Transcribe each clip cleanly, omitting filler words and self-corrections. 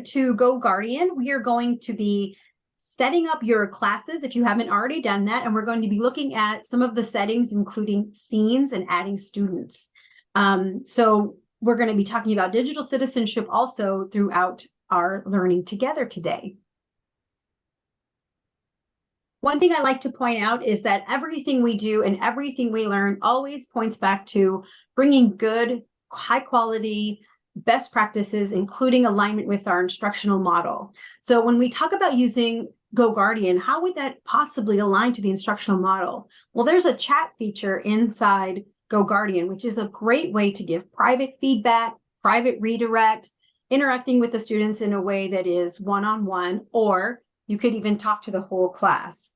to GoGuardian, we are going to be setting up your classes if you haven't already done that. And we're going to be looking at some of the settings, including scenes and adding students. So we're going to be talking about digital citizenship also throughout our learning together today. One thing I like to point out is that everything we do and everything we learn always points back to bringing good, high quality, best practices, including alignment with our instructional model. So when we talk about using GoGuardian, how would that possibly align to the instructional model? Well, there's a chat feature inside GoGuardian, which is a great way to give private feedback, private redirect, interacting with the students in a way that is one-on-one, or you could even talk to the whole class.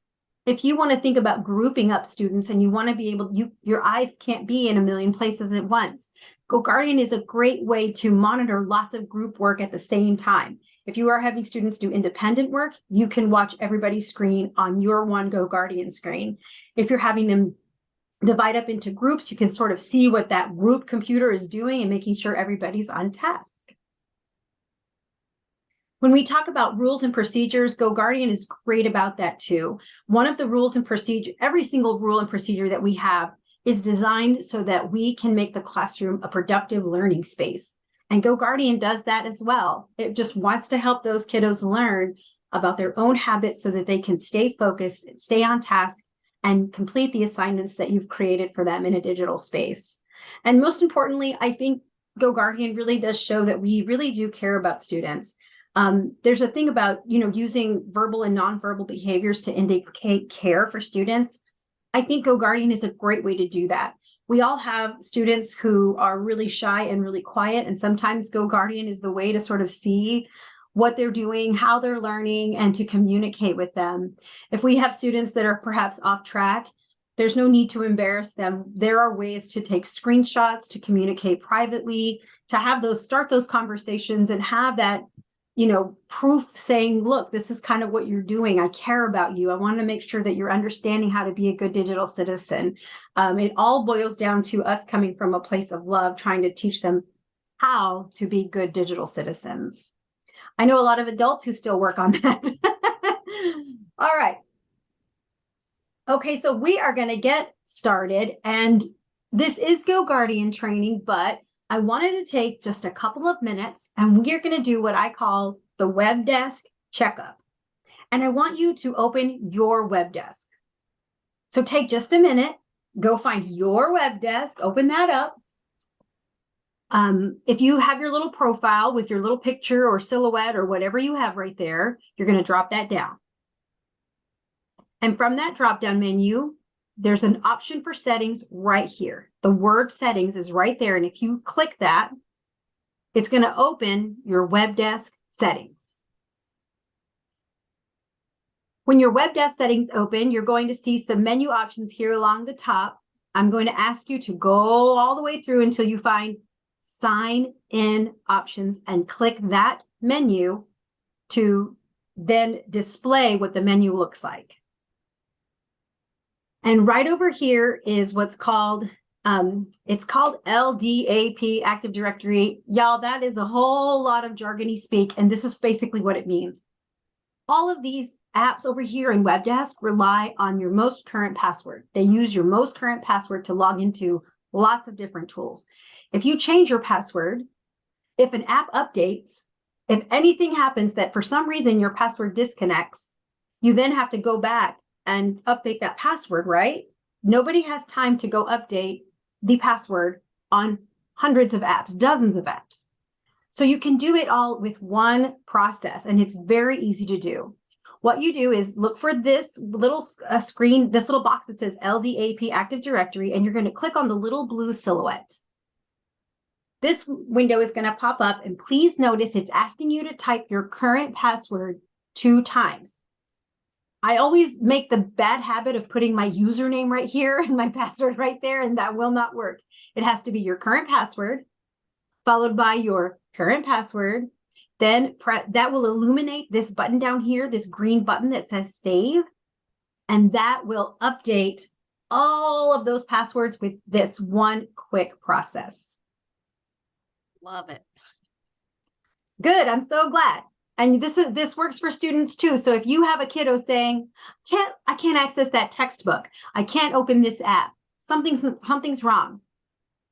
If you want to think about grouping up students and you want to be able, your eyes can't be in a million places at once, GoGuardian is a great way to monitor lots of group work at the same time. If you are having students do independent work, you can watch everybody's screen on your one GoGuardian screen. If you're having them divide up into groups, you can sort of see what that group computer is doing and making sure everybody's on task. When we talk about rules and procedures, GoGuardian is great about that too. One of the rules and procedure, every single rule and procedure that we have is designed so that we can make the classroom a productive learning space. And GoGuardian does that as well. It just wants to help those kiddos learn about their own habits so that they can stay focused, stay on task, and complete the assignments that you've created for them in a digital space. And most importantly, I think GoGuardian really does show that we really do care about students. There's a thing about, using verbal and nonverbal behaviors to indicate care for students. I think GoGuardian is a great way to do that. We all have students who are really shy and really quiet, and sometimes GoGuardian is the way to sort of see what they're doing, how they're learning, and to communicate with them. If we have students that are perhaps off track, there's no need to embarrass them. There are ways to take screenshots, to communicate privately, to have start those conversations and have that proof saying, look, this is kind of what you're doing. I care about you. I want to make sure that you're understanding how to be a good digital citizen. It all boils down to us coming from a place of love, trying to teach them how to be good digital citizens. I know a lot of adults who still work on that. All right. Okay, so we are going to get started. And this is GoGuardian training, but I wanted to take just a couple of minutes and we're going to do what I call the Webdesk Checkup. And I want you to open your Webdesk. So take just a minute, go find your Webdesk, open that up. If you have your little profile with your little picture or silhouette or whatever you have right there, you're going to drop that down. And from that drop-down menu, there's an option for settings right here. The word settings is right there. And if you click that, it's going to open your Webdesk settings. When your Webdesk settings open, you're going to see some menu options here along the top. I'm going to ask you to go all the way through until you find sign in options and click that menu to then display what the menu looks like. And right over here is what's called, it's called LDAP, Active Directory. Y'all, that is a whole lot of jargony speak, and this is basically what it means. All of these apps over here in Webdesk rely on your most current password. They use your most current password to log into lots of different tools. If you change your password, if an app updates, if anything happens that for some reason your password disconnects, you then have to go back and update that password, right? Nobody has time to go update the password on hundreds of apps, dozens of apps. So you can do it all with one process, and it's very easy to do. What you do is look for this little screen, this little box that says LDAP Active Directory, and you're going to click on the little blue silhouette. This window is going to pop up, and please notice it's asking you to type your current password 2 times. I always make the bad habit of putting my username right here and my password right there, and that will not work. It has to be your current password, followed by your current password. Then that will illuminate this button down here, this green button that says save, and that will update all of those passwords with this one quick process. Love it. Good, I'm so glad. And this works for students too. So if you have a kiddo saying, I can't access that textbook, I can't open this app, something's wrong,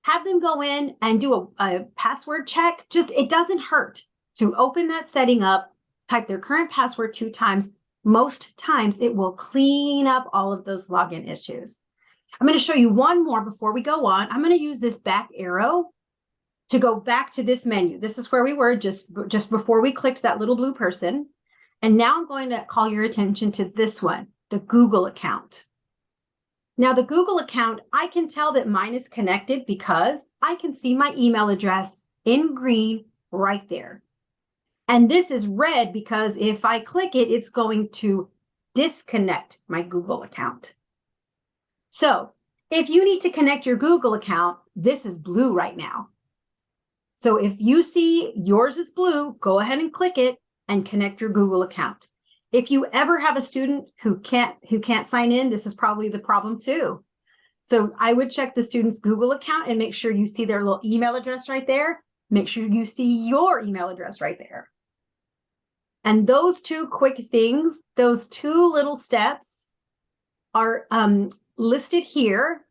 have them go in and do a password check. It doesn't hurt to open that setting up, type their current password 2 times. Most times it will clean up all of those login issues. I'm going to show you one more before we go on. I'm going to use this back arrow to go back to this menu. This is where we were just before we clicked that little blue person. And now I'm going to call your attention to this one, the Google account. Now the Google account, I can tell that mine is connected because I can see my email address in green right there. And this is red because if I click it, it's going to disconnect my Google account. So if you need to connect your Google account, this is blue right now. So if you see yours is blue, go ahead and click it and connect your Google account. If you ever have a student who can't sign in, this is probably the problem too. So I would check the student's Google account and make sure you see their little email address right there. Make sure you see your email address right there. And those 2 quick things, those 2 little steps are listed here.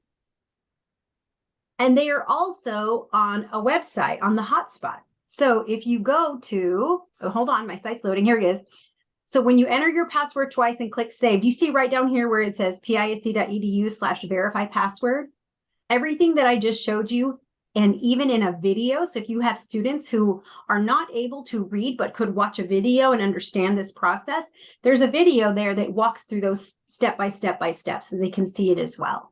And they are also on a website, on the Hotspot. So if you go to, hold on, my site's loading, here it is. So when you enter your password twice and click save, do you see right down here where it says pisd.edu/verify password? Everything that I just showed you, and even in a video, so if you have students who are not able to read but could watch a video and understand this process, there's a video there that walks through those step by step so they can see it as well.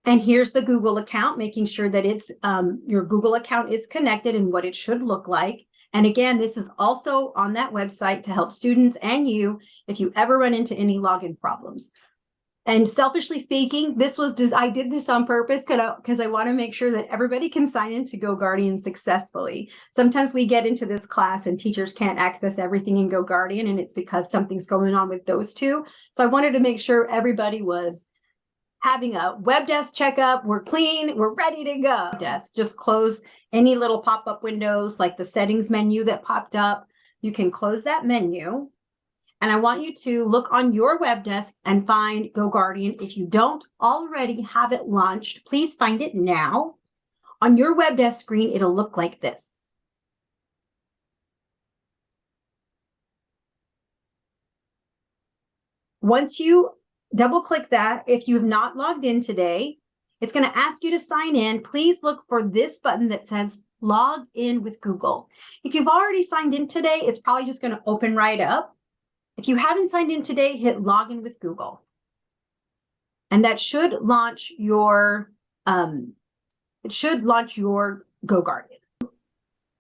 And here's the Google account, making sure that it's your Google account is connected and what it should look like. And again, this is also on that website to help students and you if you ever run into any login problems. And selfishly speaking, I did this on purpose because I want to make sure that everybody can sign into GoGuardian successfully. Sometimes we get into this class and teachers can't access everything in GoGuardian, and it's because something's going on with those 2. So I wanted to make sure everybody was having a Webdesk checkup. We're clean, we're ready to go. Just close any little pop-up windows like the settings menu that popped up. You can close that menu. And I want you to look on your Webdesk and find GoGuardian. If you don't already have it launched, please find it now. On your Webdesk screen, it'll look like this. Once you double click that, if you have not logged in today, it's going to ask you to sign in. Please look for this button that says log in with Google. If you've already signed in today, it's probably just going to open right up. If you haven't signed in today, hit login with Google. And that should launch your GoGuardian.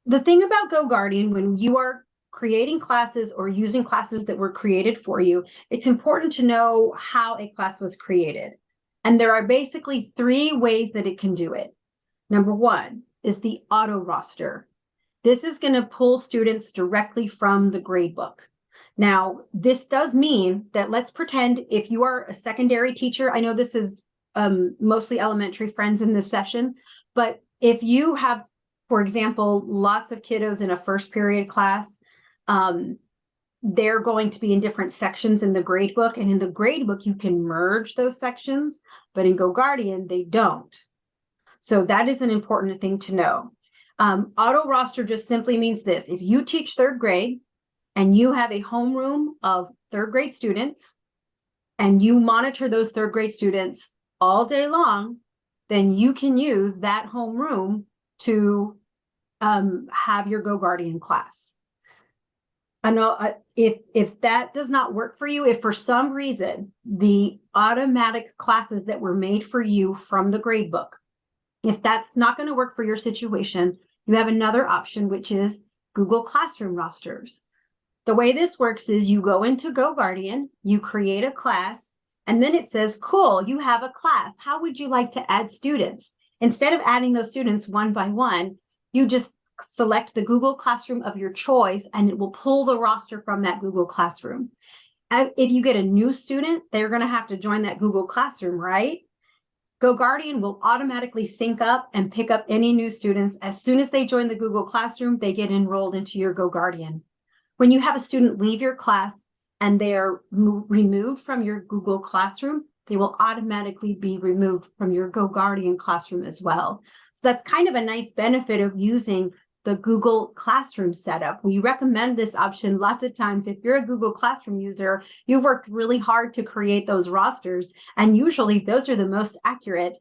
The thing about GoGuardian, when you are creating classes or using classes that were created for you, it's important to know how a class was created. And there are basically 3 ways that it can do it. Number 1 is the auto roster. This is going to pull students directly from the gradebook. Now, this does mean that, let's pretend if you are a secondary teacher, I know this is mostly elementary friends in this session, but if you have, for example, lots of kiddos in a first period class, they're going to be in different sections in the gradebook. And in the gradebook, you can merge those sections, but in GoGuardian, they don't. So that is an important thing to know. Auto roster just simply means this. If you teach 3rd grade and you have a homeroom of 3rd grade students and you monitor those 3rd grade students all day long, then you can use that homeroom to have your GoGuardian class. I know if that does not work for you, if for some reason the automatic classes that were made for you from the gradebook, if that's not going to work for your situation, you have another option, which is Google Classroom rosters. The way this works is you go into GoGuardian, you create a class, and then it says, cool, you have a class. How would you like to add students? Instead of adding those students one by one, you just select the Google Classroom of your choice, and it will pull the roster from that Google Classroom. If you get a new student, they're going to have to join that Google Classroom, right? GoGuardian will automatically sync up and pick up any new students. As soon as they join the Google Classroom, they get enrolled into your GoGuardian. When you have a student leave your class and they are removed from your Google Classroom, they will automatically be removed from your GoGuardian classroom as well. So that's kind of a nice benefit of using the Google Classroom setup. We recommend this option lots of times. If you're a Google Classroom user, you've worked really hard to create those rosters, and usually those are the most accurate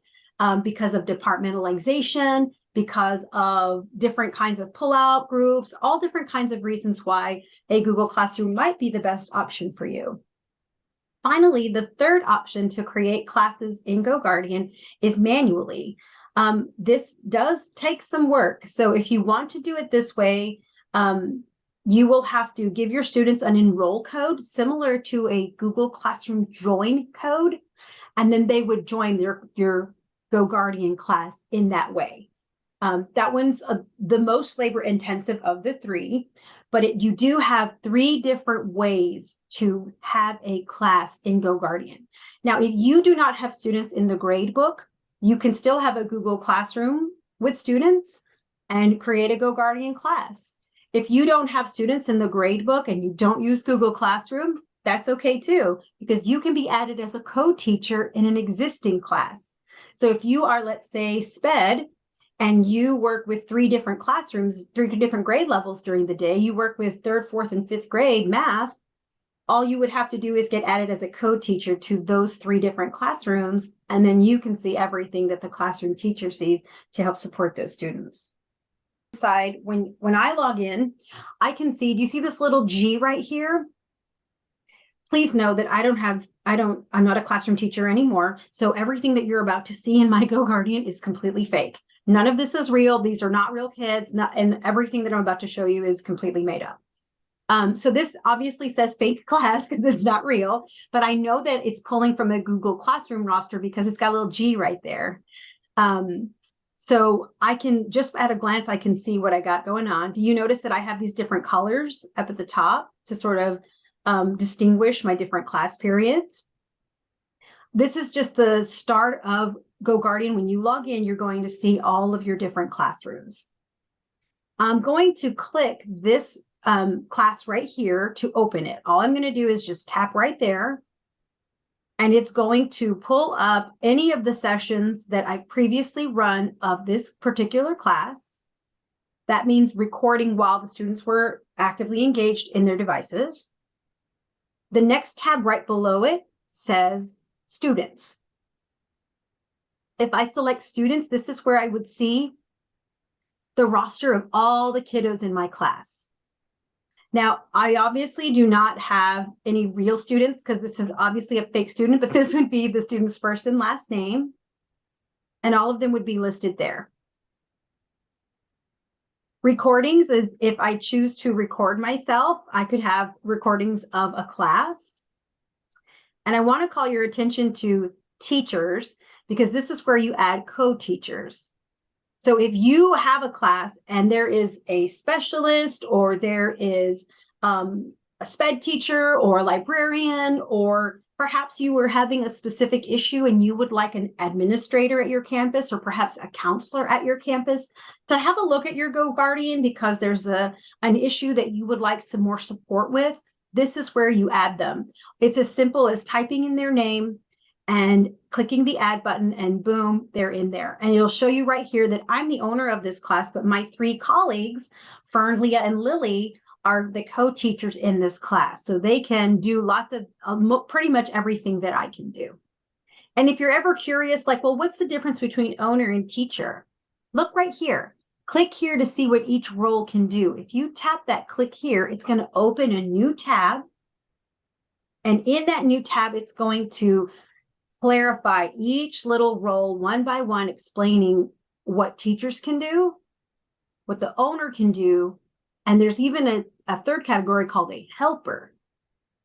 because of departmentalization, because of different kinds of pullout groups, all different kinds of reasons why a Google Classroom might be the best option for you. Finally, the third option to create classes in GoGuardian is manually. This does take some work. So if you want to do it this way, you will have to give your students an enroll code similar to a Google Classroom join code, and then they would join your GoGuardian class in that way. That one's the most labor intensive of the three, but you do have 3 different ways to have a class in GoGuardian. Now, if you do not have students in the gradebook, you can still have a Google Classroom with students and create a GoGuardian class. If you don't have students in the gradebook and you don't use Google Classroom, that's okay too, because you can be added as a co-teacher in an existing class. So if you are, let's say, SPED, and you work with 3 different classrooms, 3 different grade levels during the day, you work with 3rd, 4th, and 5th grade math, all you would have to do is get added as a co-teacher to those 3 different classrooms, and then you can see everything that the classroom teacher sees to help support those students. Side, when I log in, I can see, do you see this little G right here? Please know that I'm not a classroom teacher anymore. So everything that you're about to see in my GoGuardian is completely fake. None of this is real. These are not real kids, and everything that I'm about to show you is completely made up. So this obviously says fake class because it's not real, but I know that it's pulling from a Google Classroom roster because it's got a little G right there. So I can just at a glance, I can see what I got going on. Do you notice that I have these different colors up at the top to sort of distinguish my different class periods? This is just the start of GoGuardian. When you log in, you're going to see all of your different classrooms. I'm going to click this class right here to open it. All I'm going to do is just tap right there, and it's going to pull up any of the sessions that I've previously run of this particular class. That means recording while the students were actively engaged in their devices. The next tab right below it says students. If I select students, this is where I would see the roster of all the kiddos in my class. Now, I obviously do not have any real students because this is obviously a fake student, but this would be the student's first and last name, and all of them would be listed there. Recordings is if I choose to record myself, I could have recordings of a class. And I want to call your attention to teachers because this is where you add co-teachers. So if you have a class and there is a specialist or there is a SPED teacher or a librarian, or perhaps you were having a specific issue and you would like an administrator at your campus or perhaps a counselor at your campus to have a look at your GoGuardian because there's an issue that you would like some more support with, this is where you add them. It's as simple as typing in their name and clicking the add button, and boom, they're in there. And it'll show you right here that I'm the owner of this class, but my 3 colleagues, Fern, Leah, and Lily, are the co-teachers in this class. So they can do lots of pretty much everything that I can do. And if you're ever curious, like, well, what's the difference between owner and teacher? Look right here. Click here to see what each role can do. If you tap that click here, it's going to open a new tab. And in that new tab, it's going to clarify each little role one by one, explaining what teachers can do, what the owner can do, and there's even a third category called a helper.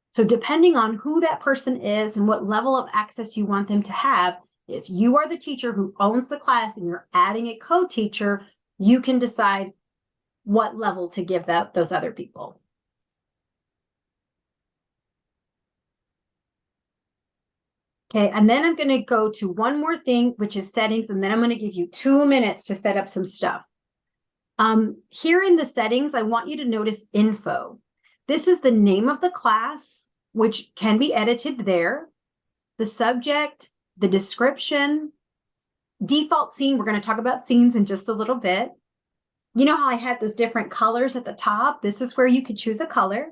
So depending on who that person is and what level of access you want them to have, if you are the teacher who owns the class and you're adding a co-teacher, you can decide what level to give those other people. Okay, and then I'm going to go to one more thing, which is settings, and then I'm going to give you 2 minutes to set up some stuff. Here in the settings, I want you to notice info. This is the name of the class, which can be edited there, the subject, the description, default scene. We're going to talk about scenes in just a little bit. You know how I had those different colors at the top? This is where you could choose a color,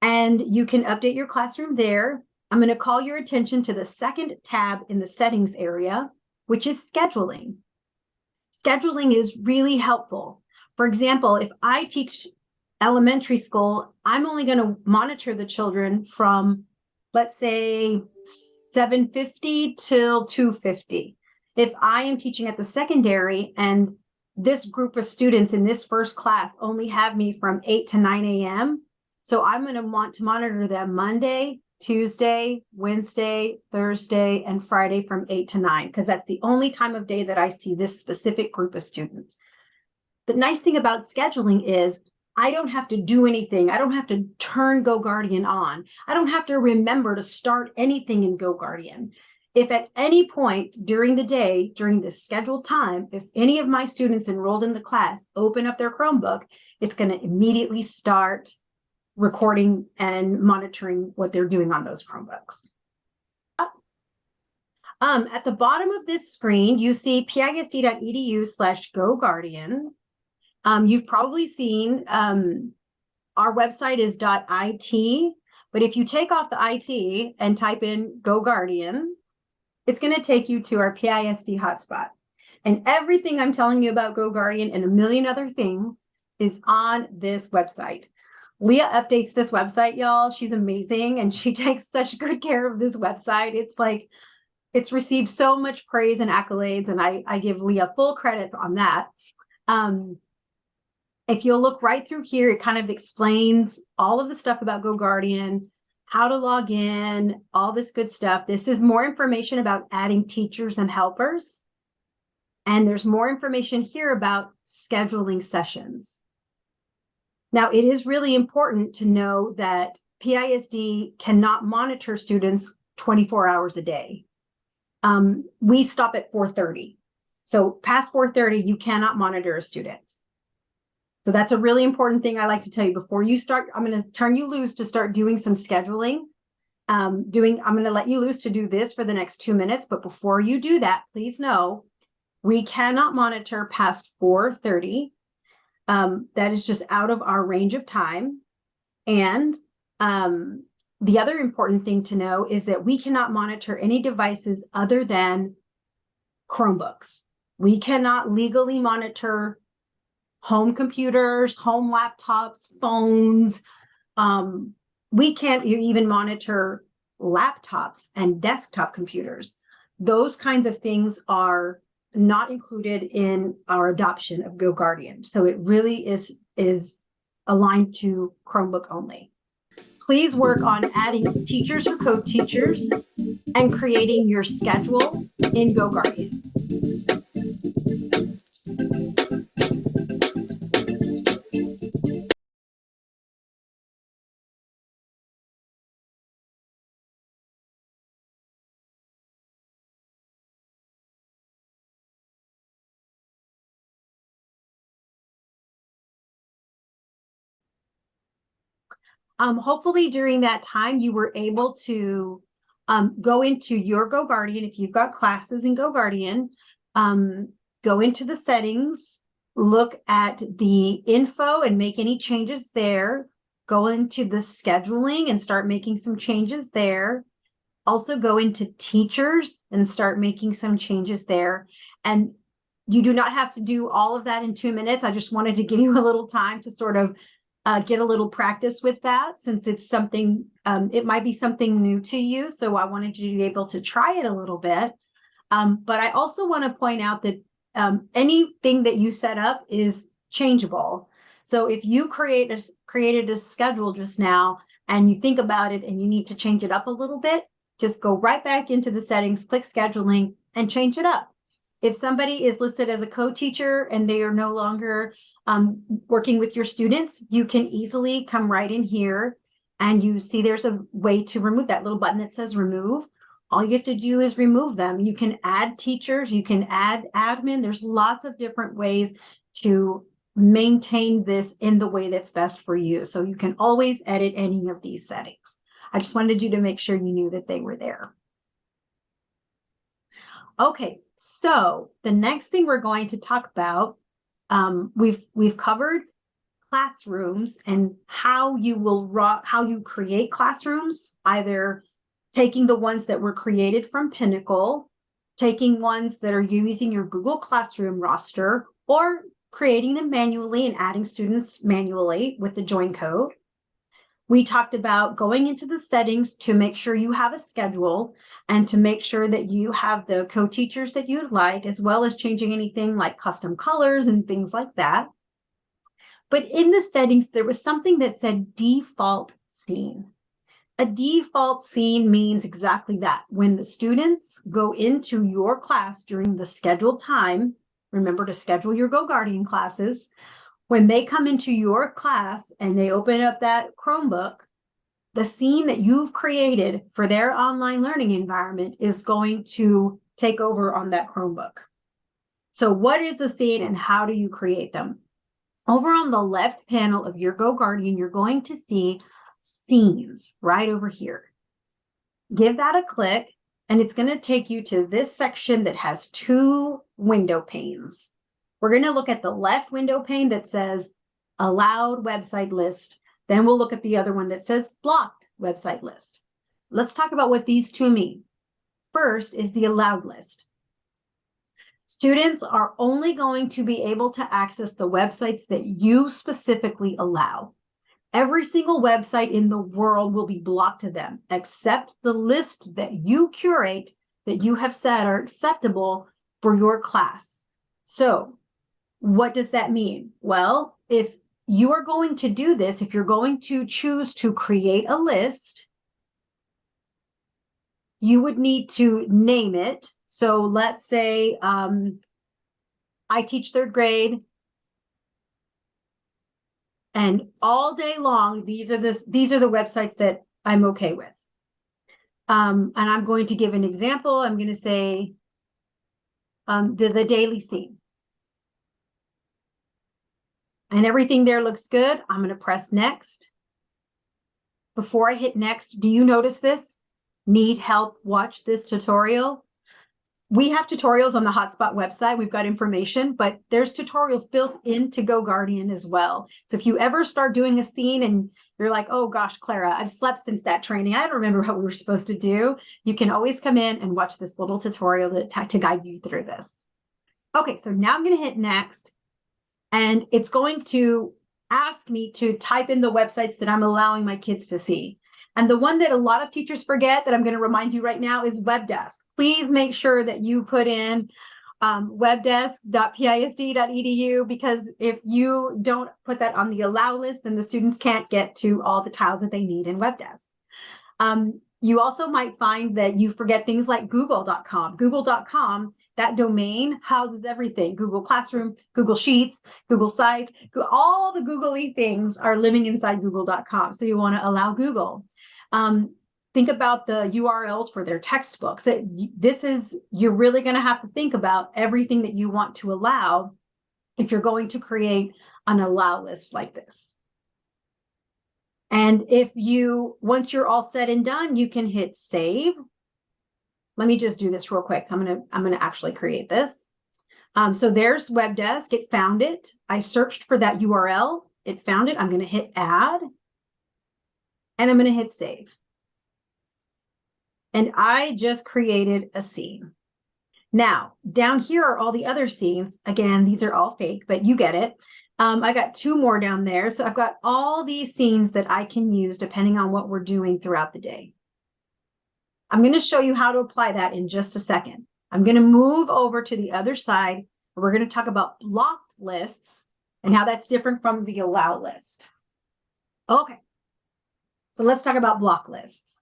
and you can update your classroom there. I'm going to call your attention to the second tab in the settings area, which is scheduling. Scheduling is really helpful. For example, if I teach elementary school, I'm only going to monitor the children from, let's say, 7:50 till 2:50. If I am teaching at the secondary and this group of students in this first class only have me from 8 to 9 a.m., so I'm going to want to monitor them Monday, Tuesday, Wednesday, Thursday, and Friday from 8 to 9, because that's the only time of day that I see this specific group of students. The nice thing about scheduling is I don't have to do anything. I don't have to turn GoGuardian on. I don't have to remember to start anything in GoGuardian. If at any point during the day, during the scheduled time, if any of my students enrolled in the class open up their Chromebook, it's going to immediately start recording and monitoring what they're doing on those Chromebooks. At the bottom of this screen, you see pisd.edu/GoGuardian. You've probably seen our website is .it, but if you take off the IT and type in GoGuardian, it's going to take you to our PISD hotspot. And everything I'm telling you about GoGuardian and a million other things is on this website. Leah updates this website, y'all. She's amazing, and she takes such good care of this website. It's like, it's received so much praise and accolades, and I give Leah full credit on that. If you'll look right through here, it kind of explains all of the stuff about GoGuardian, how to log in, all this good stuff. This is more information about adding teachers and helpers. And there's more information here about scheduling sessions. Now, it is really important to know that PISD cannot monitor students 24 hours a day. We stop at 4:30. So past 4:30, you cannot monitor a student. So that's a really important thing I like to tell you before you start. I'm going to turn you loose to start doing some scheduling. I'm going to let you loose to do this for the next 2 minutes. But before you do that, please know we cannot monitor past 4:30. That is just out of our range of time. And the other important thing to know is that we cannot monitor any devices other than Chromebooks. We cannot legally monitor home computers, home laptops, phones. We can't even monitor laptops and desktop computers. Those kinds of things are not included in our adoption of GoGuardian. So it really is aligned to Chromebook only. Please work on adding teachers or co-teachers and creating your schedule in GoGuardian. Hopefully during that time, you were able to go into your GoGuardian. If you've got classes in GoGuardian, go into the settings, look at the info and make any changes there. Go into the scheduling and start making some changes there. Also go into teachers and start making some changes there. And you do not have to do all of that in 2 minutes. I just wanted to give you a little time to sort of get a little practice with that, since it's something, it might be something new to you. So I wanted you to be able to try it a little bit. But I also want to point out that anything that you set up is changeable. So if you created a schedule just now and you think about it and you need to change it up a little bit, just go right back into the settings, click scheduling, and change it up. If somebody is listed as a co-teacher and they are no longer working with your students, you can easily come right in here and you see there's a way to remove that little button that says remove, All you have to do is remove them. You can add teachers, you can add admin. There's lots of different ways to maintain this in the way that's best for you. So you can always edit any of these settings. I just wanted you to make sure you knew that they were there. Okay, so the next thing we're going to talk about, we've covered classrooms and how you create classrooms, either taking the ones that were created from Pinnacle, taking ones that are using your Google Classroom roster, or creating them manually and adding students manually with the join code. We talked about going into the settings to make sure you have a schedule and to make sure that you have the co-teachers that you'd like, as well as changing anything like custom colors and things like that. But in the settings, there was something that said default scene. A default scene means exactly that. When the students go into your class during the scheduled time, remember to schedule your GoGuardian classes. When they come into your class and they open up that Chromebook, the scene that you've created for their online learning environment is going to take over on that Chromebook. So what is a scene and how do you create them? Over on the left panel of your GoGuardian, you're going to see scenes right over here. Give that a click, and it's going to take you to this section that has two window panes. We're going to look at the left window pane that says allowed website list. Then we'll look at the other one that says blocked website list. Let's talk about what these two mean. First is the allowed list. Students are only going to be able to access the websites that you specifically allow. Every single website in the world will be blocked to them, except the list that you curate that you have said are acceptable for your class. So what does that mean? Well, if you are going to do this, if you're going to choose to create a list, you would need to name it. So let's say I teach third grade, and all day long, these are the websites that I'm okay with. And I'm going to give an example. I'm going to say the daily scene. And everything there looks good. I'm going to press next. Before I hit next, do you notice this? Need help? Watch this tutorial. We have tutorials on the Hotspot website. We've got information, but there's tutorials built into GoGuardian as well. So if you ever start doing a scene and you're like, oh gosh, Clara, I've slept since that training, I don't remember what we were supposed to do, you can always come in and watch this little tutorial to guide you through this. Okay, so now I'm going to hit next, and it's going to ask me to type in the websites that I'm allowing my kids to see. And the one that a lot of teachers forget that I'm going to remind you right now is Webdesk. Please make sure that you put in webdesk.pisd.edu, because if you don't put that on the allow list, then the students can't get to all the tiles that they need in Webdesk. You also might find that you forget things like google.com. Google.com, that domain houses everything. Google Classroom, Google Sheets, Google Sites, all the Google-y things are living inside google.com. So you want to allow Google. Think about the URLs for their textbooks. You're really going to have to think about everything that you want to allow if you're going to create an allow list like this. And once you're all said and done, you can hit save. Let me just do this real quick. I'm going to actually create this. So there's Webdesk. It found it. I searched for that URL. It found it. I'm going to hit add, and I'm going to hit save. And I just created a scene. Now, down here are all the other scenes. Again, these are all fake, but you get it. I got two more down there. So I've got all these scenes that I can use depending on what we're doing throughout the day. I'm going to show you how to apply that in just a second. I'm going to move over to the other side. We're going to talk about blocked lists and how that's different from the allow list. Okay. So let's talk about block lists.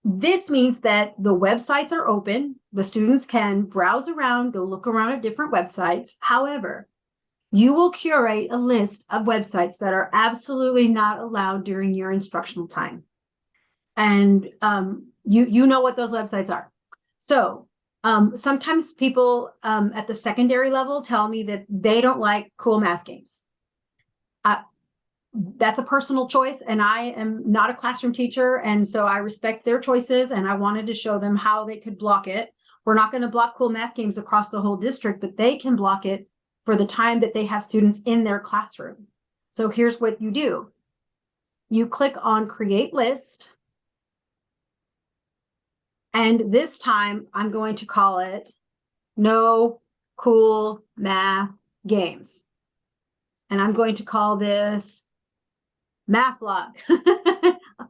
This means that the websites are open. The students can browse around, go look around at different websites. However, you will curate a list of websites that are absolutely not allowed during your instructional time. And You know what those websites are. So sometimes people at the secondary level tell me that they don't like cool math games. That's a personal choice, and I am not a classroom teacher, and so I respect their choices, and I wanted to show them how they could block it. We're not going to block cool math games across the whole district, but they can block it for the time that they have students in their classroom. So here's what you do. You click on Create List, and this time I'm going to call it No Cool Math Games. And I'm going to call this Math Log.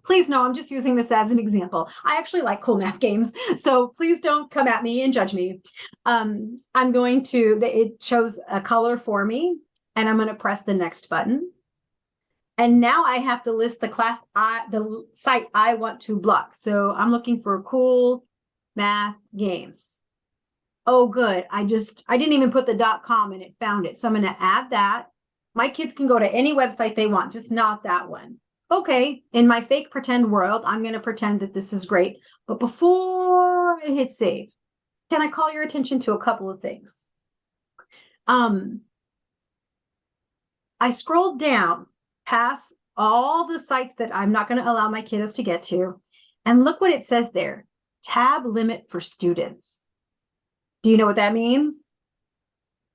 Please no, I'm just using this as an example. I actually like cool math games, so please don't come at me and judge me. I'm going to, it shows a color for me, and I'm going to press the next button. And now I have to list the site I want to block. So I'm looking for cool math games. Oh, good. I didn't even put the .com and it found it. So I'm going to add that. My kids can go to any website they want, just not that one. Okay, in my fake pretend world, I'm going to pretend that this is great. But before I hit save, can I call your attention to a couple of things? I scrolled down past all the sites that I'm not going to allow my kiddos to get to, and look what it says there. Tab limit for students. Do you know what that means?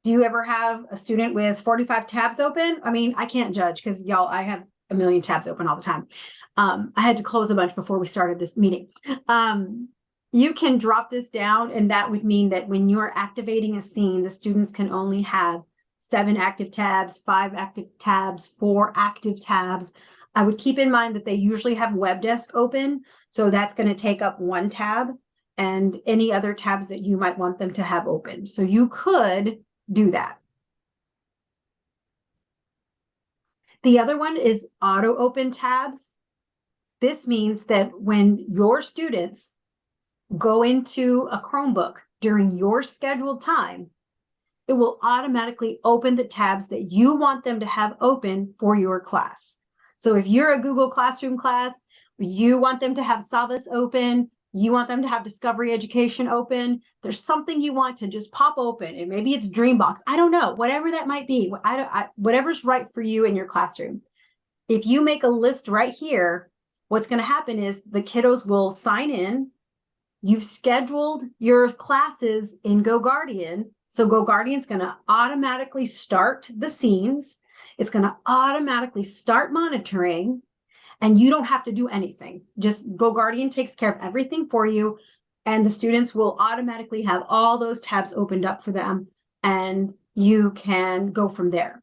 Do you ever have a student with 45 tabs open? I mean, I can't judge because y'all, I have a million tabs open all the time. I had to close a bunch before we started this meeting. You can drop this down, and that would mean that when you're activating a scene, the students can only have 7 active tabs, 5 active tabs, 4 active tabs. I would keep in mind that they usually have Webdesk open, so that's going to take up 1 tab and any other tabs that you might want them to have open. So you could do that. The other one is auto open tabs. This means that when your students go into a Chromebook during your scheduled time, it will automatically open the tabs that you want them to have open for your class. So if you're a Google Classroom class, you want them to have Savas open, you want them to have Discovery Education open, there's something you want to just pop open, and maybe it's Dreambox, I don't know, whatever that might be, whatever's right for you in your classroom. If you make a list right here, what's going to happen is the kiddos will sign in. You've scheduled your classes in GoGuardian, so GoGuardian's going to automatically start the scenes. It's going to automatically start monitoring, and you don't have to do anything. Just GoGuardian takes care of everything for you, and the students will automatically have all those tabs opened up for them, and you can go from there.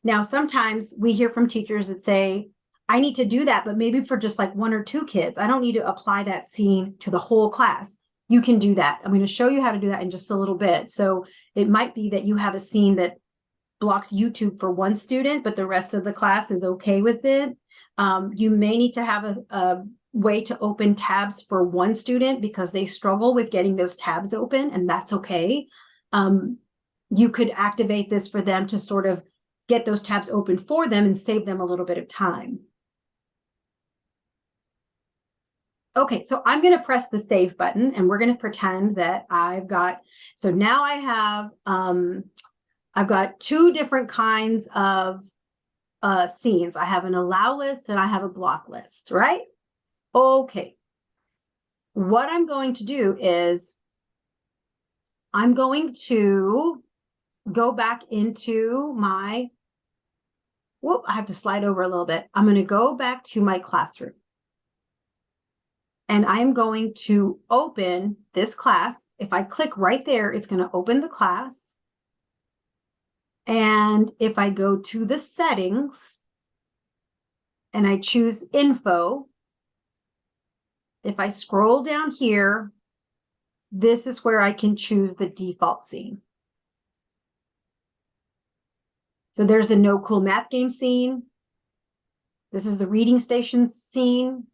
Now, sometimes we hear from teachers that say, I need to do that, but maybe for just like 1 or 2 kids. I don't need to apply that scene to the whole class. You can do that. I'm going to show you how to do that in just a little bit. So it might be that you have a scene that blocks YouTube for 1 student, but the rest of the class is okay with it. You may need to have a way to open tabs for 1 student because they struggle with getting those tabs open, and that's okay. You could activate this for them to sort of get those tabs open for them and save them a little bit of time. Okay, so I'm going to press the save button, and we're going to pretend that so now I have, I've got 2 different kinds of scenes. I have an allow list and I have a block list, right? Okay. What I'm going to do is I'm going to go back into my, I have to slide over a little bit. I'm going to go back to my classroom. And I'm going to open this class. If I click right there, it's going to open the class. And if I go to the settings and I choose info, if I scroll down here, this is where I can choose the default scene. So there's the no cool math game scene. This is the reading station scene.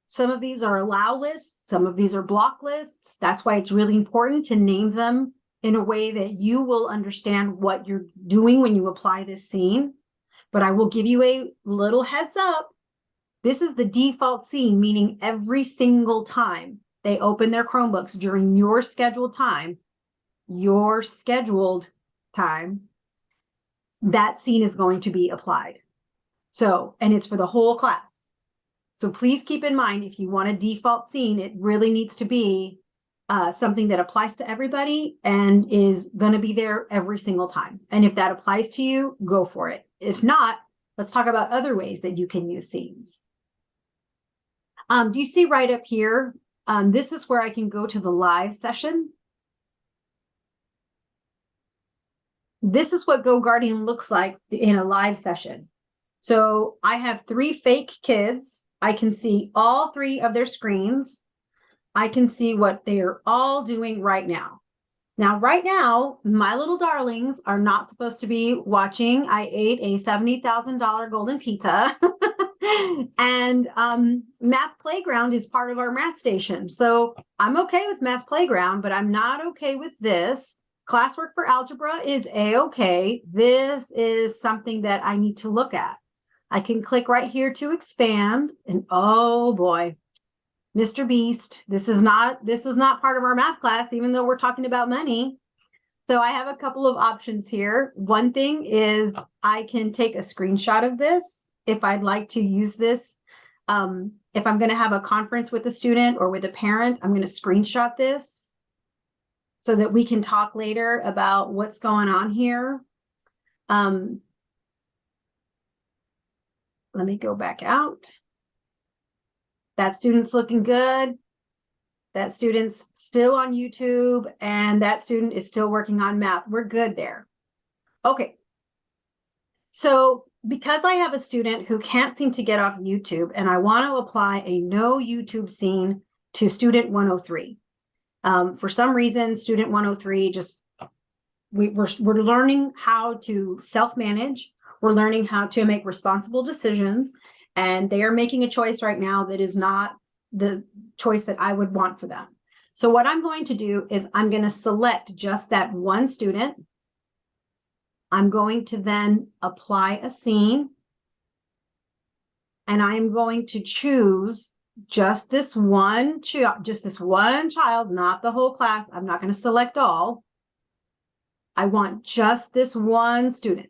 Some of these are allow lists. Some of these are block lists. That's why it's really important to name them in a way that you will understand what you're doing when you apply this scene. But I will give you a little heads up. This is the default scene, meaning every single time they open their Chromebooks during your scheduled time, that scene is going to be applied. So, and it's for the whole class. So please keep in mind, if you want a default scene, it really needs to be something that applies to everybody and is going to be there every single time. And if that applies to you, go for it. If not, let's talk about other ways that you can use scenes. Do you see right up here? This is where I can go to the live session. This is what GoGuardian looks like in a live session. So I have 3 fake kids. I can see all 3 of their screens. I can see what they're all doing right now. Now, right now, my little darlings are not supposed to be watching. I ate a $70,000 golden pizza. And Math Playground is part of our math station. So I'm okay with Math Playground, but I'm not okay with this. Classwork for algebra is a-okay. This is something that I need to look at. I can click right here to expand, and oh boy, Mr. Beast, this is not part of our math class, even though we're talking about money. So I have a couple of options here. One thing is I can take a screenshot of this if I'd like to use this. If I'm going to have a conference with a student or with a parent, I'm going to screenshot this so that we can talk later about what's going on here. Let me go back out. That student's looking good. That student's still on YouTube, and that student is still working on math. We're good there. Okay. So because I have a student who can't seem to get off YouTube, and I want to apply a no YouTube scene to student 103. For some reason, student 103 just, we're learning how to self-manage. We're learning how to make responsible decisions, and they are making a choice right now that is not the choice that I would want for them. So what I'm going to do is I'm going to select just that one student. I'm going to then apply a scene, and I'm going to choose just this one child, not the whole class. I'm not going to select all. I want just this one student.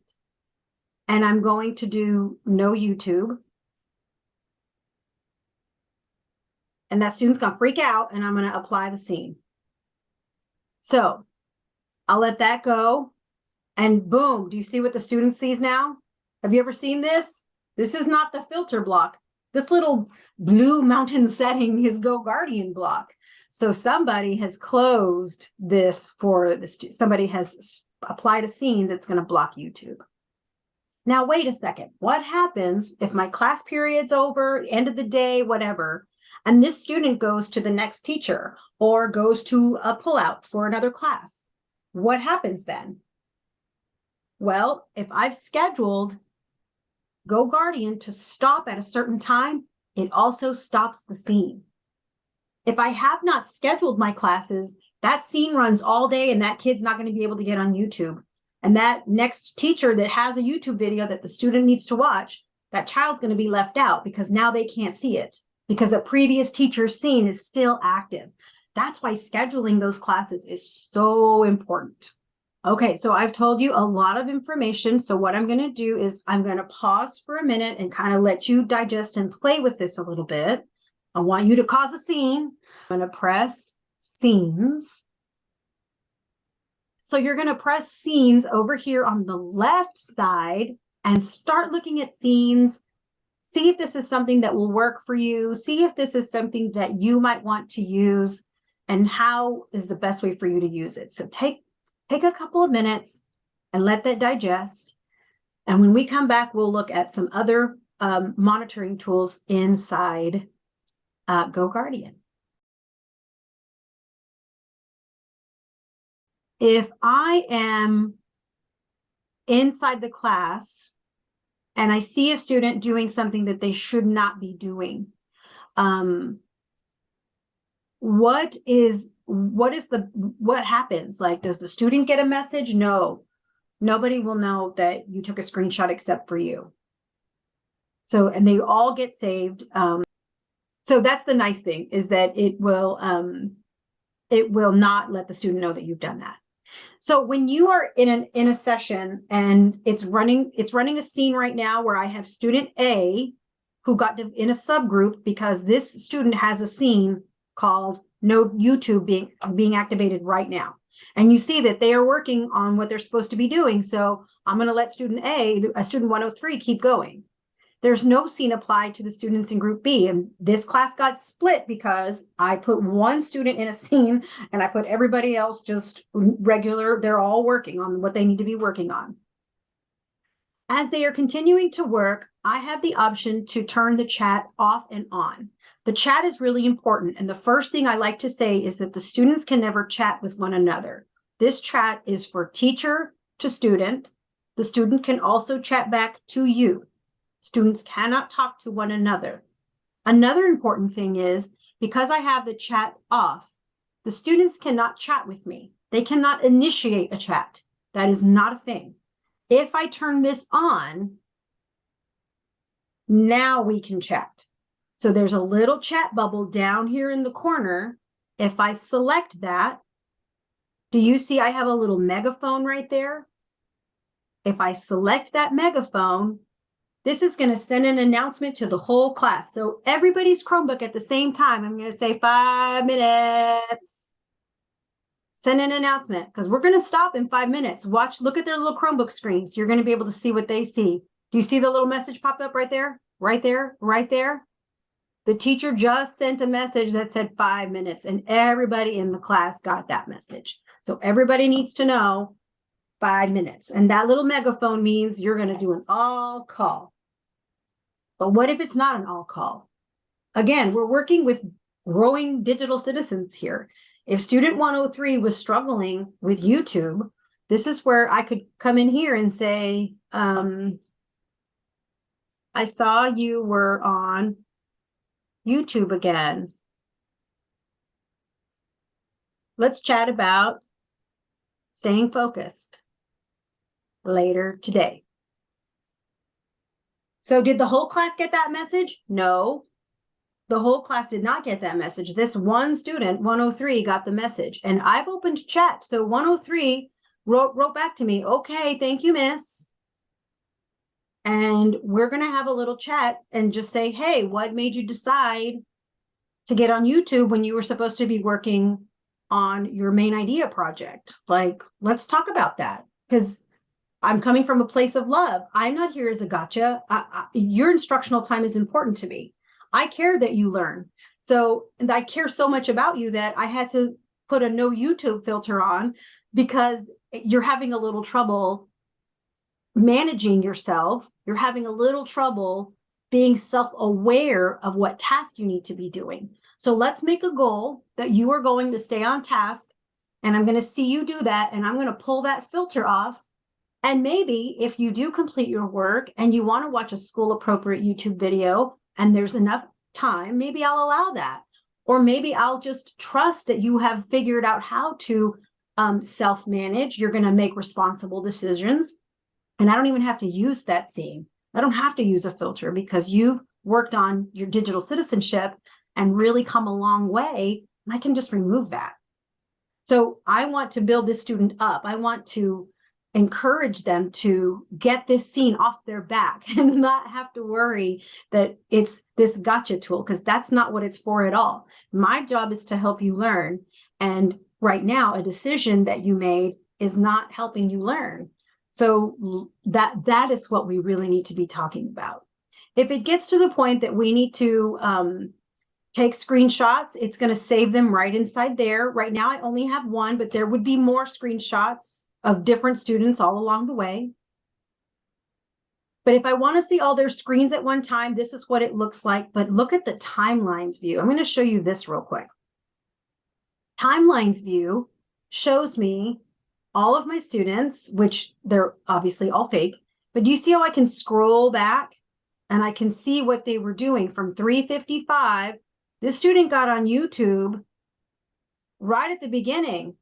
And I'm going to do no YouTube. And that student's going to freak out, and I'm going to apply the scene. So I'll let that go. And boom, do you see what the student sees now? Have you ever seen this? This is not the filter block. This little blue mountain setting is GoGuardian block. So somebody has closed this for the student. Somebody has applied a scene that's going to block YouTube. Now, wait a second. What happens if my class period's over, end of the day, whatever, and this student goes to the next teacher or goes to a pullout for another class? What happens then? Well, if I've scheduled GoGuardian to stop at a certain time, it also stops the scene. If I have not scheduled my classes, that scene runs all day, and that kid's not going to be able to get on YouTube. And that next teacher that has a YouTube video that the student needs to watch, that child's going to be left out because now they can't see it because a previous teacher's scene is still active. That's why scheduling those classes is so important. Okay, so I've told you a lot of information. So what I'm going to do is I'm going to pause for a minute and kind of let you digest and play with this a little bit. I want you to cause a scene. I'm going to press scenes. So you're going to press scenes over here on the left side and start looking at scenes. See if this is something that will work for you. See if this is something that you might want to use and how is the best way for you to use it. So take a couple of minutes and let that digest. And when we come back, we'll look at some other monitoring tools inside GoGuardian. If I am inside the class and I see a student doing something that they should not be doing, what happens? Like, does the student get a message? No, nobody will know that you took a screenshot except for you. So, and they all get saved. So that's the nice thing, is that it will not let the student know that you've done that. So when you are in a session and it's running a scene right now where I have student A who got in a subgroup because this student has a scene called no YouTube being activated right now. And you see that they are working on what they're supposed to be doing. So I'm going to let student A, student 103, keep going. There's no scene applied to the students in group B. And this class got split because I put one student in a scene and I put everybody else just regular. They're all working on what they need to be working on. As they are continuing to work, I have the option to turn the chat off and on. The chat is really important. And the first thing I like to say is that the students can never chat with one another. This chat is for teacher to student. The student can also chat back to you. Students cannot talk to one another. Another important thing is, because I have the chat off, the students cannot chat with me. They cannot initiate a chat. That is not a thing. If I turn this on, now we can chat. So there's a little chat bubble down here in the corner. If I select that, do you see I have a little megaphone right there? If I select that megaphone, this is going to send an announcement to the whole class. So everybody's Chromebook at the same time, I'm going to say 5 minutes. Send an announcement, because we're going to stop in 5 minutes. Look at their little Chromebook screens. You're going to be able to see what they see. Do you see the little message pop up right there? Right there, right there. The teacher just sent a message that said 5 minutes, and everybody in the class got that message. So everybody needs to know 5 minutes. And that little megaphone means you're going to do an all call. But what if it's not an all call? Again, we're working with growing digital citizens here. If student 103 was struggling with YouTube, this is where I could come in here and say, I saw you were on YouTube again. Let's chat about staying focused later today. So did the whole class get that message? No, the whole class did not get that message. This one student, 103, got the message, and I've opened chat. So 103 wrote back to me, okay, thank you, miss. And we're going to have a little chat and just say, hey, what made you decide to get on YouTube when you were supposed to be working on your main idea project? Like, let's talk about that, because I'm coming from a place of love. I'm not here as a gotcha. Your instructional time is important to me. I care that you learn. So, and I care so much about you that I had to put a no YouTube filter on, because you're having a little trouble managing yourself. You're having a little trouble being self-aware of what task you need to be doing. So let's make a goal that you are going to stay on task, and I'm going to see you do that, and I'm going to pull that filter off. And maybe if you do complete your work and you want to watch a school appropriate YouTube video and there's enough time, maybe I'll allow that. Or maybe I'll just trust that you have figured out how to self-manage. You're going to make responsible decisions. And I don't even have to use that scene. I don't have to use a filter, because you've worked on your digital citizenship and really come a long way. And I can just remove that. So I want to build this student up. I want to encourage them to get this scene off their back and not have to worry that it's this gotcha tool, because that's not what it's for at all. My job is to help you learn. And right now, a decision that you made is not helping you learn. So that is what we really need to be talking about. If it gets to the point that we need to take screenshots, it's going to save them right inside there. Right now, I only have one, but there would be more screenshots of different students all along the way. But if I want to see all their screens at one time, this is what it looks like. But look at the timelines view. I'm going to show you this real quick. Timelines view shows me all of my students, which they're obviously all fake. But do you see how I can scroll back and I can see what they were doing from 3:55? This student got on YouTube right at the beginning,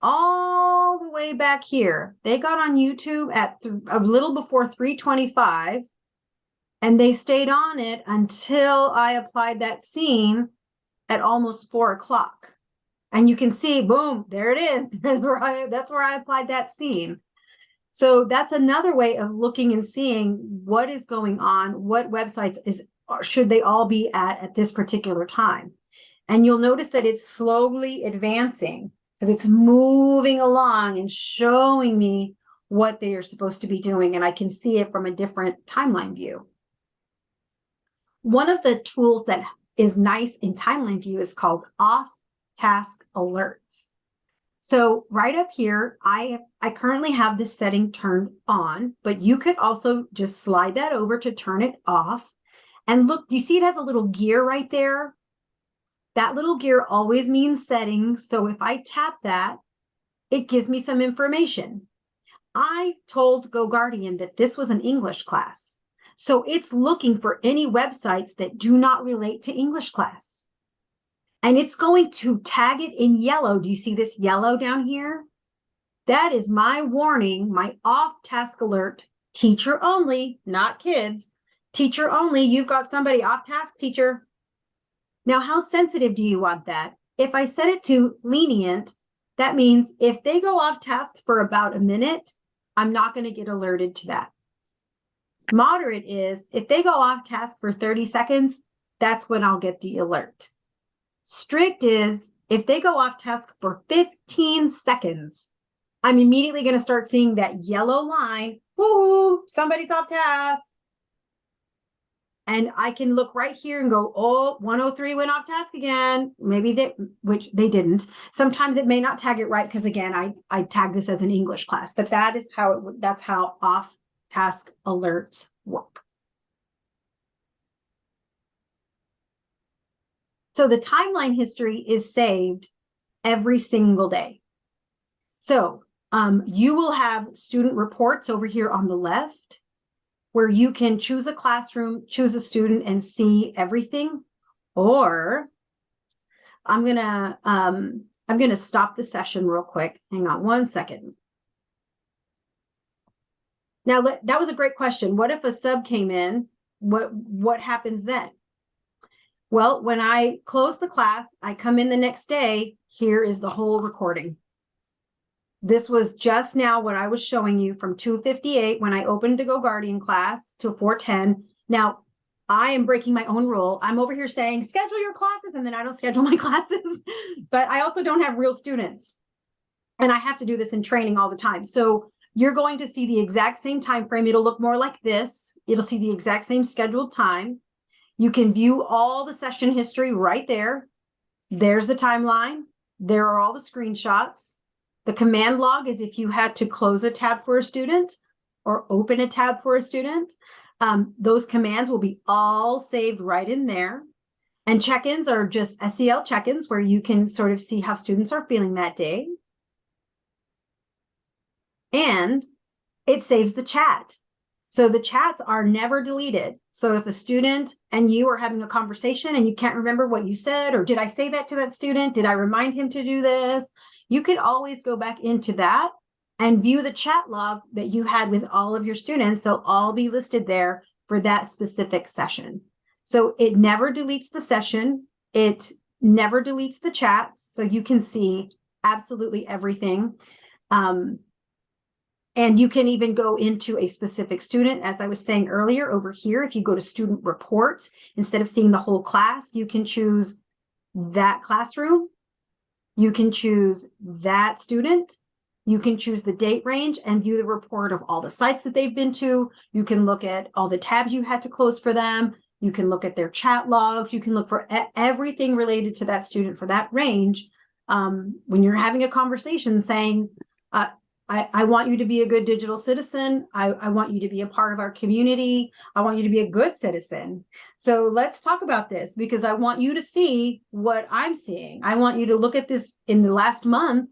all the way back here. They got on YouTube at a little before 3:25. And they stayed on it until I applied that scene at almost 4 o'clock. And you can see, boom, there it is. That's where I applied that scene. So that's another way of looking and seeing what is going on, what websites should they all be at this particular time. And you'll notice that it's slowly advancing because it's moving along and showing me what they are supposed to be doing. And I can see it from a different timeline view. One of the tools that is nice in timeline view is called off-task alerts. So right up here, I currently have this setting turned on, but you could also just slide that over to turn it off. And look, do you see it has a little gear right there? That little gear always means settings. So if I tap that, it gives me some information. I told GoGuardian that this was an English class. So it's looking for any websites that do not relate to English class. And it's going to tag it in yellow. Do you see this yellow down here? That is my warning, my off-task alert, teacher only, not kids. Teacher only, you've got somebody off task, teacher. Now, how sensitive do you want that? If I set it to lenient, that means if they go off task for about a minute, I'm not going to get alerted to that. Moderate is if they go off task for 30 seconds, that's when I'll get the alert. Strict is if they go off task for 15 seconds, I'm immediately going to start seeing that yellow line. Woo-hoo, somebody's off task. And I can look right here and go, oh, 103 went off task again. Maybe which they didn't. Sometimes it may not tag it right because again, I tag this as an English class, but that is how that's how off task alerts work. So the timeline history is saved every single day. So you will have student reports over here on the left, where you can choose a classroom, choose a student, and see everything. Or I'm gonna stop the session real quick. Hang on one second. Now that was a great question. What if a sub came in? What happens then? Well, when I close the class, I come in the next day. Here is the whole recording. This was just now what I was showing you from 2:58 when I opened the GoGuardian class to 4:10. Now, I am breaking my own rule. I'm over here saying, schedule your classes, and then I don't schedule my classes. But I also don't have real students. And I have to do this in training all the time. So you're going to see the exact same time frame. It'll look more like this. It'll see the exact same scheduled time. You can view all the session history right there. There's the timeline. There are all the screenshots. The command log is if you had to close a tab for a student or open a tab for a student. Those commands will be all saved right in there. And check-ins are just SEL check-ins where you can sort of see how students are feeling that day. And it saves the chat. So the chats are never deleted. So if a student and you are having a conversation and you can't remember what you said, or did I say that to that student? Did I remind him to do this? You can always go back into that and view the chat log that you had with all of your students. They'll all be listed there for that specific session. So it never deletes the session. It never deletes the chats. So you can see absolutely everything. And you can even go into a specific student. As I was saying earlier, over here, if you go to student reports, instead of seeing the whole class, you can choose that classroom. You can choose that student. You can choose the date range and view the report of all the sites that they've been to. You can look at all the tabs you had to close for them. You can look at their chat logs. You can look for everything related to that student for that range. When you're having a conversation saying, I want you to be a good digital citizen. I want you to be a part of our community. I want you to be a good citizen. So let's talk about this because I want you to see what I'm seeing. I want you to look at this in the last month.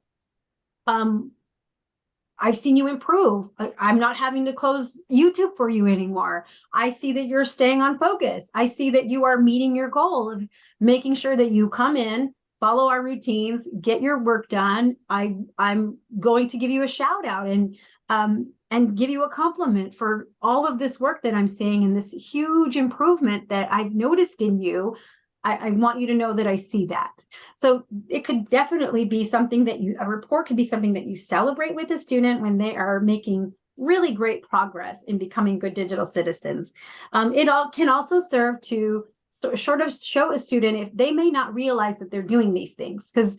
I've seen you improve. I'm not having to close YouTube for you anymore. I see that you're staying on focus. I see that you are meeting your goal of making sure that you come in, follow our routines, get your work done. I'm going to give you a shout out and and give you a compliment for all of this work that I'm seeing and this huge improvement that I've noticed in you. I want you to know that I see that. So it could definitely be something that a report could be something that you celebrate with a student when they are making really great progress in becoming good digital citizens. It can also serve to sort of show a student if they may not realize that they're doing these things, because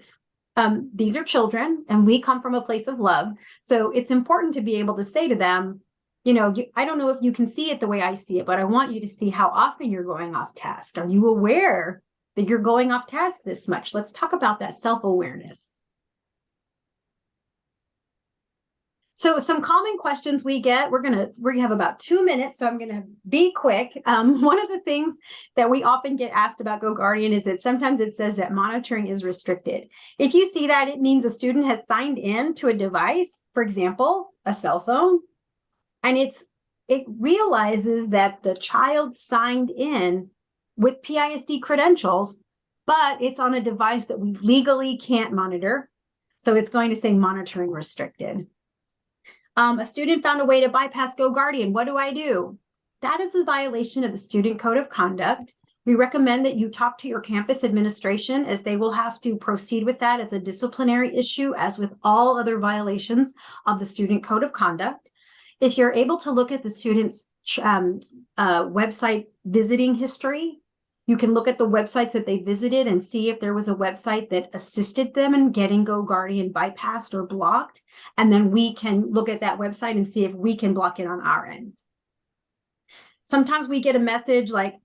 these are children and we come from a place of love. So it's important to be able to say to them, I don't know if you can see it the way I see it, but I want you to see how often you're going off task. Are you aware that you're going off task this much? Let's talk about that self-awareness. So some common questions we get, we have about 2 minutes, so I'm going to be quick. One of the things that we often get asked about GoGuardian is that sometimes it says that monitoring is restricted. If you see that, it means a student has signed in to a device, for example, a cell phone, and it realizes that the child signed in with PISD credentials, but it's on a device that we legally can't monitor. So it's going to say monitoring restricted. A student found a way to bypass GoGuardian. What do I do? That is a violation of the Student Code of Conduct. We recommend that you talk to your campus administration, as they will have to proceed with that as a disciplinary issue, as with all other violations of the Student Code of Conduct. If you're able to look at the student's website visiting history, you can look at the websites that they visited and see if there was a website that assisted them in getting GoGuardian bypassed or blocked. And then we can look at that website and see if we can block it on our end. Sometimes we get a message like,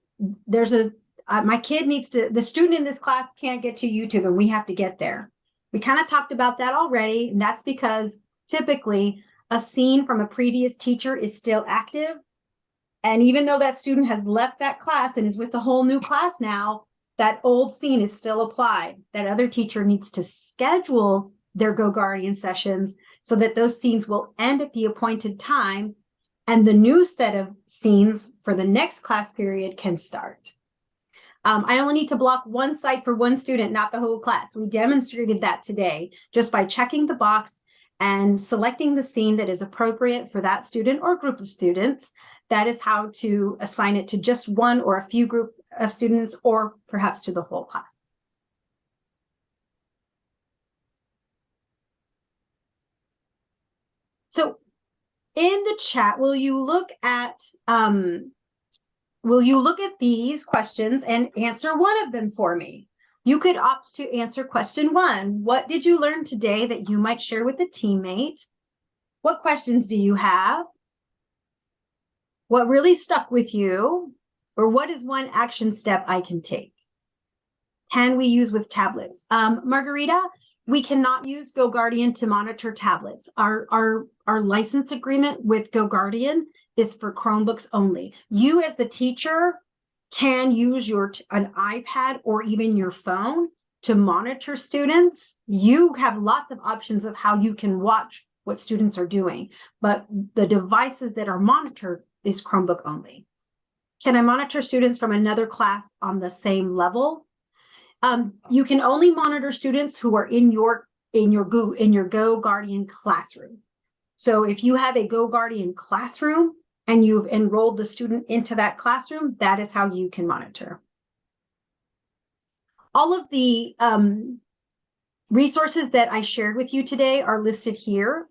my kid the student in this class can't get to YouTube and we have to get there. We kind of talked about that already. And that's because typically a scene from a previous teacher is still active. And even though that student has left that class and is with the whole new class now, that old scene is still applied. That other teacher needs to schedule their GoGuardian sessions so that those scenes will end at the appointed time and the new set of scenes for the next class period can start. I only need to block one site for one student, not the whole class. We demonstrated that today just by checking the box and selecting the scene that is appropriate for that student or group of students. That is how to assign it to just one or a few group of students, or perhaps to the whole class. So in the chat, will you look at these questions and answer one of them for me? You could opt to answer question 1. What did you learn today that you might share with a teammate? What questions do you have? What really stuck with you? Or what is one action step I can take? Can we use with tablets? Margarita, we cannot use GoGuardian to monitor tablets. Our license agreement with GoGuardian is for Chromebooks only. You as the teacher can use an iPad or even your phone to monitor students. You have lots of options of how you can watch what students are doing, but the devices that are monitored is Chromebook only. Can I monitor students from another class on the same level? You can only monitor students who are in your GoGuardian classroom. So if you have a GoGuardian classroom and you've enrolled the student into that classroom, that is how you can monitor. All of the resources that I shared with you today are listed here.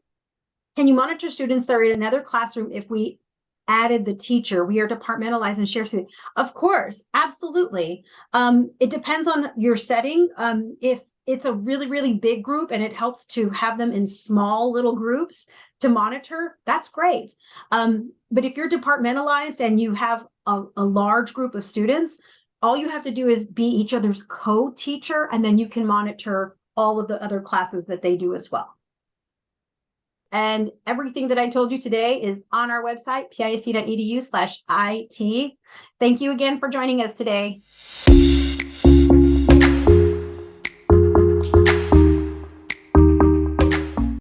Can you monitor students that are in another classroom if we added the teacher? We are departmentalized and share students. Of course, absolutely. It depends on your setting. If it's a really, really big group and it helps to have them in small little groups to monitor, that's great. But if you're departmentalized and you have a large group of students, all you have to do is be each other's co-teacher, and then you can monitor all of the other classes that they do as well. And everything that I told you today is on our website, pisd.edu/IT. Thank you again for joining us today.